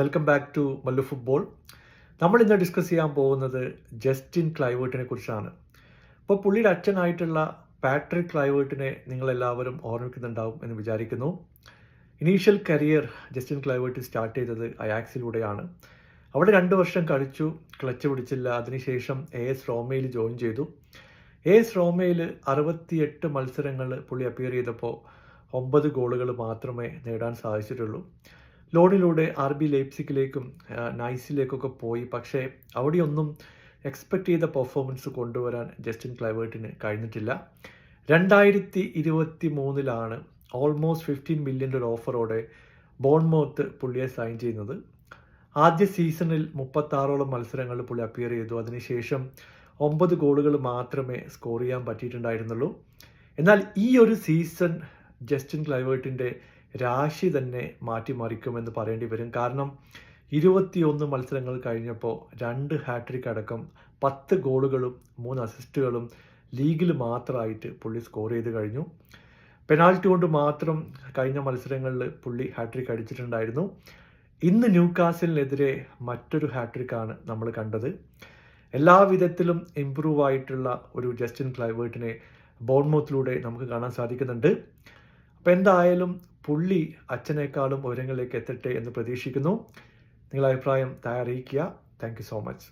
Welcome back to Mallu football. നമ്മൾ ഇന്ന് discuss ചെയ്യാൻ പോകുന്നത് ജസ്റ്റിൻ ക്ലൈവേർട്ടിനെ കുറിച്ചാണ്. ഇപ്പോൾ പുള്ളിയുടെ അച്ഛനായിട്ടുള്ള പാട്രിക് ക്ലൈവേർട്ടിനെ നിങ്ങളെല്ലാവരും ഓർമ്മിക്കുന്നുണ്ടാവും എന്ന് വിചാരിക്കുന്നു. Initial career Justin Kluivert start ചെയ്തത് അയാക്സിലൂടെയാണ്. അവിടെ 2 വർഷം കളിച്ചു, ക്ലച്ച് പിടിച്ചില്ല. അതിനുശേഷം AS റോമയിൽ ജോയിൻ ചെയ്തു. AS റോമയിൽ 68 മത്സരങ്ങൾ പുള്ളി അപ്പിയർ ചെയ്തപ്പോൾ 9 ഗോളുകൾ മാത്രമേ നേടാൻ സാധിച്ചിട്ടുള്ളൂ. ലോണിലൂടെ RB ലൈപ്സിക്കിലേക്കും നൈസിലേക്കൊക്കെ പോയി. പക്ഷേ അവിടെയൊന്നും എക്സ്പെക്റ്റ് ചെയ്ത പെർഫോമൻസ് കൊണ്ടുവരാൻ ജസ്റ്റിൻ ക്ലൈവേർട്ടിന് കഴിഞ്ഞിട്ടില്ല. 2023 ഓൾമോസ്റ്റ് 15 മില്യൻ്റെ ഒരു ഓഫറോടെ ബോൺമൗത്ത് പുള്ളിയെ സൈൻ ചെയ്യുന്നത്. ആദ്യ സീസണിൽ 36ഓളം മത്സരങ്ങൾ പുള്ളി അപ്പിയർ ചെയ്തു. അതിനുശേഷം 9 ഗോളുകൾ മാത്രമേ സ്കോർ ചെയ്യാൻ പറ്റിയിട്ടുണ്ടായിരുന്നുള്ളൂ. എന്നാൽ ഈ ഒരു സീസൺ ജസ്റ്റിൻ ക്ലൈവേർട്ടിൻ്റെ രാശി തന്നെ മാറ്റിമറിക്കുമെന്ന് പറയേണ്ടി വരും. കാരണം 21 മത്സരങ്ങൾ കഴിഞ്ഞപ്പോൾ 2 ഹാട്രിക് അടക്കം 10 ഗോളുകളും 3 അസിസ്റ്റുകളും ലീഗിൽ മാത്രമായിട്ട് പുള്ളി സ്കോർ ചെയ്ത് കഴിഞ്ഞു. പെനാൽറ്റി കൊണ്ട് മാത്രം കഴിഞ്ഞ മത്സരങ്ങളിൽ പുള്ളി ഹാട്രിക് അടിച്ചിട്ടുണ്ടായിരുന്നു. ഇന്ന് ന്യൂകാസിലിനെതിരെ മറ്റൊരു ഹാട്രിക്കാണ് നമ്മൾ കണ്ടത്. എല്ലാ വിധത്തിലും ഇംപ്രൂവ് ആയിട്ടുള്ള ഒരു ജസ്റ്റിൻ ക്ലൈവേർട്ടിനെ ബോൺമൗത്തിലൂടെ നമുക്ക് കാണാൻ സാധിക്കുന്നുണ്ട്. അപ്പോൾ എന്തായാലും പുള്ളി അച്ഛനേക്കാളും ഉയരങ്ങളിലേക്ക് എത്തട്ടെ എന്ന് പ്രതീക്ഷിക്കുന്നു. നിങ്ങളുടെ അഭിപ്രായം അറിയിക്കുക. Thank you so much.